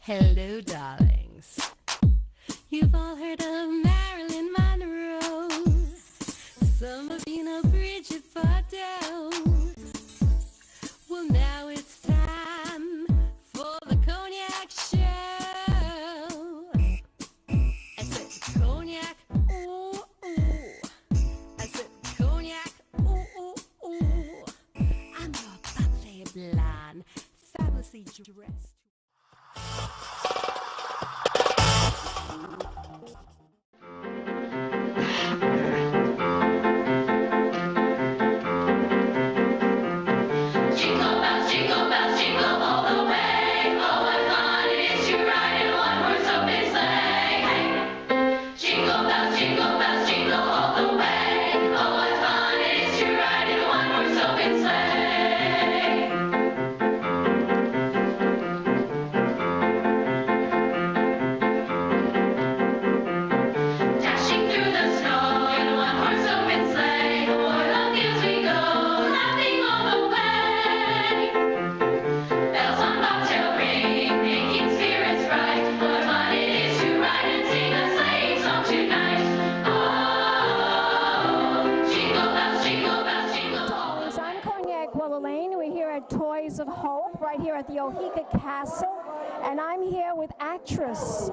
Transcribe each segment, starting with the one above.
Hello, darlings. You've all heard of Marilyn Monroe. Some have seen a Bridget Bardot. Well, now it's time for the Cognac show. I said cognac, ooh, ooh. I said cognac, ooh, ooh, ooh. I'm your bubbly blonde, fabulously dressed. Wellerlane. We're here at Toys of Hope, right here at the Oheka Castle, and I'm here with actress,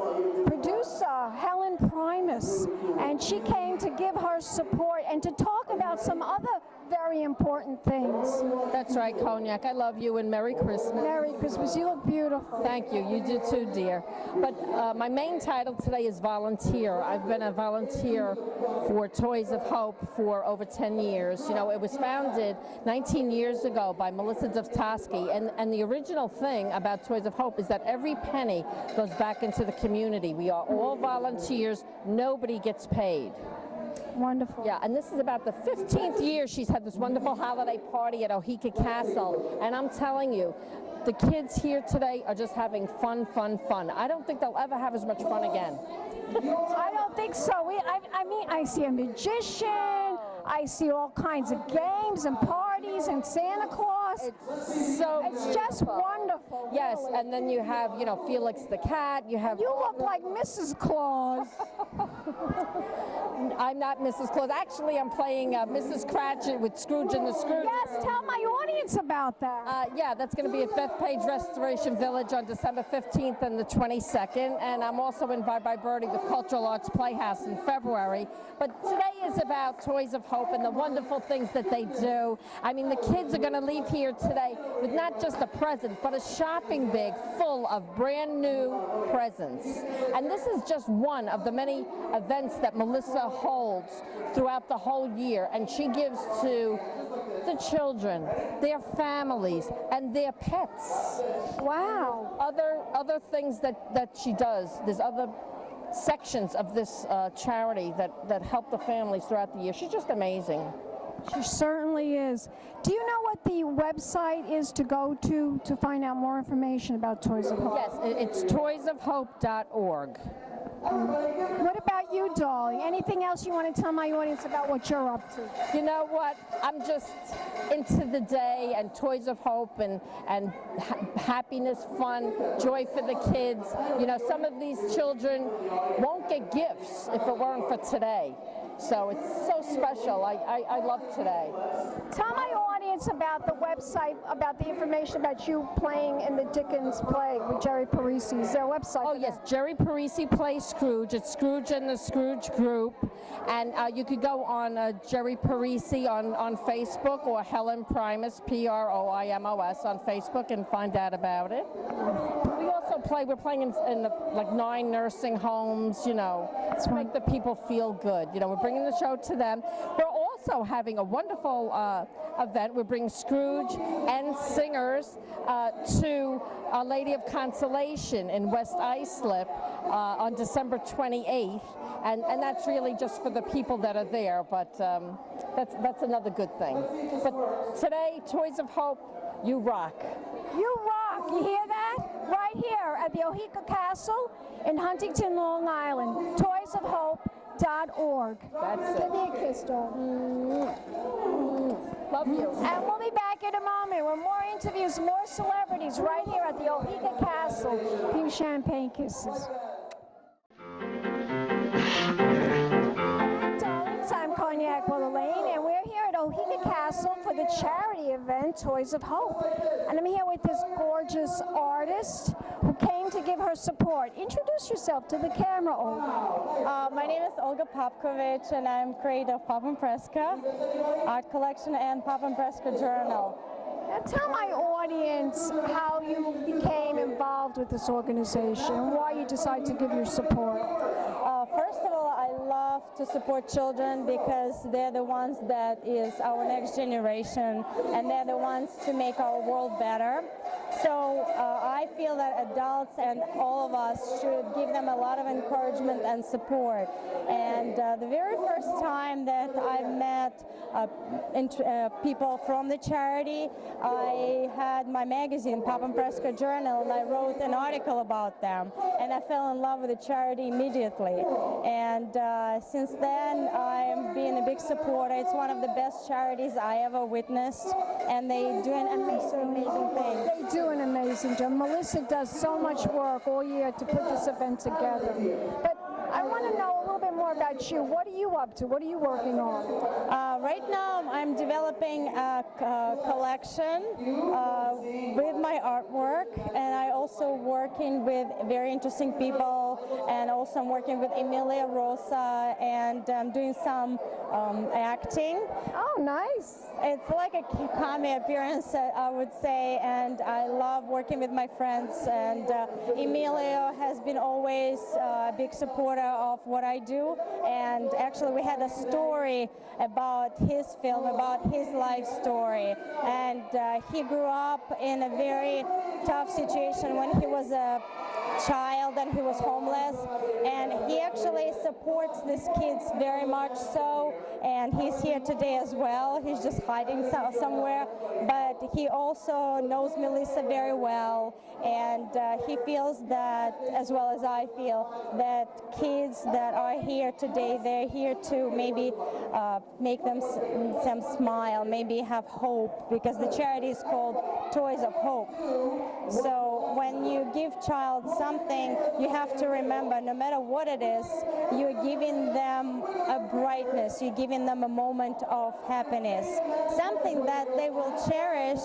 producer Helen Proimos, and she came to give her support and to talk about some other very important things. That's right, Cognac. I love you and Merry Christmas. Merry Christmas. You look beautiful. Thank you. You do too, dear. But my main title today is volunteer. I've been a volunteer for Toys of Hope for over 10 years. You know, it was founded 19 years ago by Melissa Dovtoski, and the original thing about Toys of Hope is that every penny goes back into the community. We are all volunteers. Nobody gets paid. Wonderful. Yeah, and this is about the 15th year she's had this wonderful holiday party at Oheka Castle, and I'm telling you, the kids here today are just having fun, fun, fun. I don't think they'll ever have as much fun again. I don't think so. I mean, I see a magician, I see all kinds of games and parties and Santa Claus. It's just wonderful. Yes, really. and then you have, you know, Felix the cat. You look like Mrs. Claus. I'm not Mrs. Claus. Actually, I'm playing Mrs. Cratchit with Scrooge and the Scrooge. Yes, tell my audience about that. Yeah, that's going to be at Bethpage Restoration Village on December 15th and the 22nd, and I'm also in Bye Bye Birdie with Cultural Arts Playhouse in February. But today is about Toys of Hope and the wonderful things that they do. I mean, the kids are going to leave here today with not just a present, but a shopping bag full of brand new presents. And this is just one of the many events that Melissa holds throughout the whole year, and she gives to the children, their families, and their pets. Wow. Other things that she does. There's other sections of this charity that help the families throughout the year. She's just amazing. She certainly is. Do you know what the website is to go to find out more information about Toys of Hope? Yes, it's toysofhope.org. What about you, darling? Anything else you want to tell my audience about what you're up to? You know what? I'm just into the day and Toys of Hope and happiness, fun, joy for the kids. You know, some of these children won't get gifts if it weren't for today. So it's so special. I love today. Tell my audience about the website, about the information about you playing in the Dickens play with Jerry Parisi. Is there a website? Oh, yes. Jerry Parisi plays Scrooge. It's Scrooge and the Scrooge Group. And you could go on Jerry Parisi on Facebook or Helen Proimos, Proimos, on Facebook and find out about it. We also we're playing in like 9 nursing homes, you know, to make the people feel good. You know, we're bringing the show to them. We're also having a wonderful event. We're bringing Scrooge and singers to Our Lady of Consolation in West Islip on December 28th. And that's really just for the people that are there, but that's another good thing. But today, Toys of Hope, you rock. You rock. You hear that? Right here at the Oheka Castle in Huntington, Long Island. toysofhope.org. That's it. Give me a kiss, darling. Love you. And we'll be back back in a moment with more interviews, more celebrities right here at the Oheka Castle. Pink champagne kisses. I'm Cognac, Wellerlane, and we're here at Oheka Castle for the charity event, Toys of Hope. And I'm here with this gorgeous artist who came to give her support. Introduce yourself to the camera, Olga. My name is Olga Papkovitch, and I'm creator of Pop and Preska Art Collection and Pop and Preska Journal. Now tell my audience how you became involved with this organization and why you decided to give your support. First of all, I love to support children because they're the ones that is our next generation, and they're the ones to make our world better. So I feel that adults and all of us should give them a lot of encouragement and support. And the very first time that I met people from the charity, I had my magazine, Pop and Preska Journal, and I wrote an article about them. And I fell in love with the charity immediately. And since then, I'm being a big supporter. It's one of the best charities I ever witnessed, and they do an amazing thing. They do an amazing job. Melissa does so much work all year to put this event together. But I want to know a little bit more about you. What are you up to? What are you working on? Right now, I'm developing a collection with my artwork, and I also working with very interesting people, and also I'm working with Emilio, Rosa, and doing some acting. Oh, nice. It's like a cameo appearance, I would say, and I love working with my friends. And Emilio has been always a big supporter of what I do. And actually, we had a story about his film, about his life story. And he grew up in a very tough situation when he was a child and he was homeless, and he actually supports these kids very much so, and he's here today as well. He's just hiding somewhere, but he also knows Melissa very well, and he feels that, as well as I feel, that kids that are here today, they're here to maybe make them smile, maybe have hope, because the charity is called Toys of Hope. So when you give child something, you have to remember, no matter what it is, you're giving them a brightness, you're giving them a moment of happiness, something that they will cherish,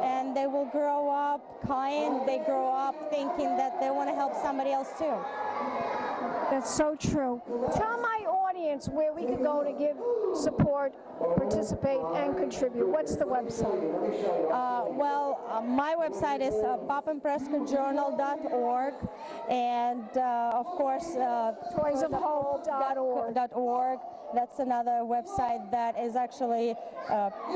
and they will grow up kind, they grow up thinking that they want to help somebody else too. That's so true. Tell my audience where we could go to give support, participate, and contribute. What's the website? My website is popandpreskajournal.org, and of course toysofhope.org. That's another website that is actually,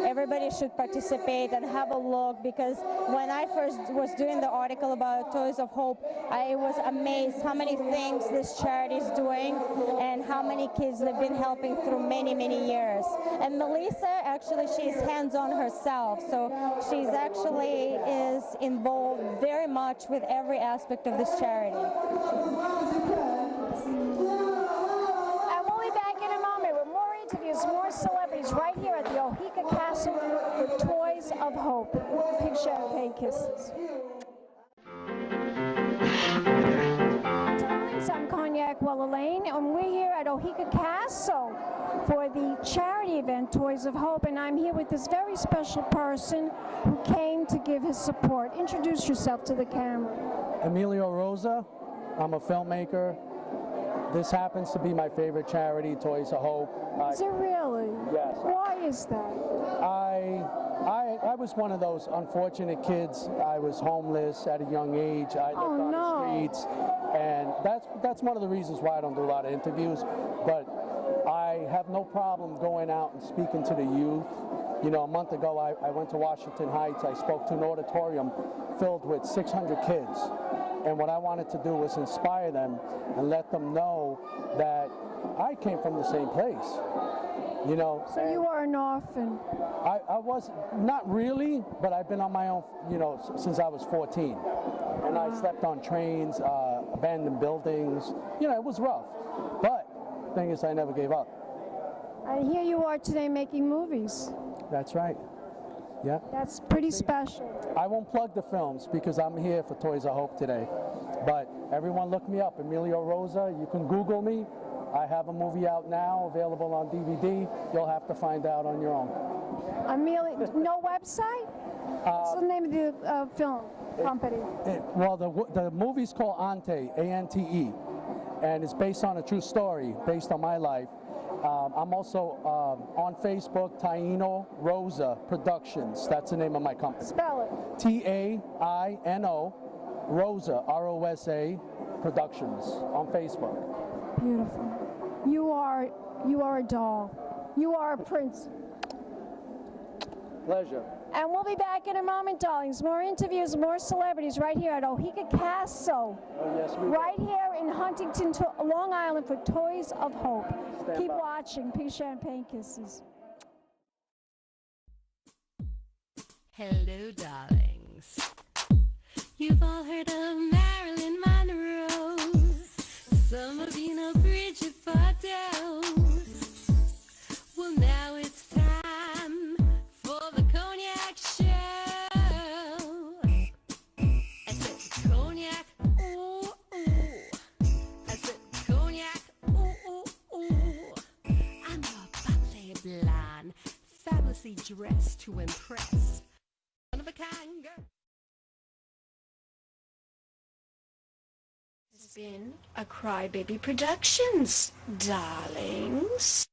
everybody should participate and have a look, because when I first was doing the article about Toys of Hope, I was amazed how many things this charity is doing and how many kids they've been helping through many, many years. And Melissa, actually, she's hands-on herself, so she's actually is involved very much with every aspect of this charity. Interviews, more celebrities right here at the Oheka Castle for Toys of Hope. Pink champagne kisses. I'm Cognac, Wellerlane, and we're here at Oheka Castle for the charity event, Toys of Hope, and I'm here with this very special person who came to give his support. Introduce yourself to the camera. Emilio, Rosa. I'm a filmmaker. This happens to be my favorite charity, Toys of Hope. Is it really? Yes. Why is that? I was one of those unfortunate kids. I was homeless at a young age. I lived on the streets, and that's one of the reasons why I don't do a lot of interviews. But I have no problem going out and speaking to the youth. You know, a month ago I went to Washington Heights. I spoke to an auditorium filled with 600 kids. And what I wanted to do was inspire them and let them know that I came from the same place. You know. So you are an orphan. I was not really, but I've been on my own, you know, since I was 14. And I slept on trains, abandoned buildings. You know, it was rough. But the thing is, I never gave up. And here you are today making movies. That's right. Yeah. That's pretty special. I won't plug the films because I'm here for Toys of Hope today. But everyone look me up, Emilio Rosa. You can Google me. I have a movie out now, available on DVD. You'll have to find out on your own. Emilio, no website? What's the name of the film company? Well, the movie's called Ante, A-N-T-E, and it's based on a true story, based on my life. I'm also on Facebook, Taino Rosa Productions. That's the name of my company. Spell it. T-A-I-N-O, Rosa, R-O-S-A, Productions on Facebook. Beautiful. You are a doll. You are a prince. Pleasure. And we'll be back in a moment, darlings. More interviews, more celebrities right here at Oheka Castle. Oh, yes, we will. Right here in Huntington, Long Island for Toys of Hope. Stand Keep by. watching. Pink Champagne Kisses. Hello, darlings. You've all heard of Marilyn Monroe. Some of you know Bridget Bardot. Well, now it's time for the Cognac show. I said Cognac, ooh, ooh. I said Cognac, ooh, ooh, ooh. I'm your bubbly blonde, fabulously dressed to impress. One of a kind girl. This has been a Crybaby Productions, darlings.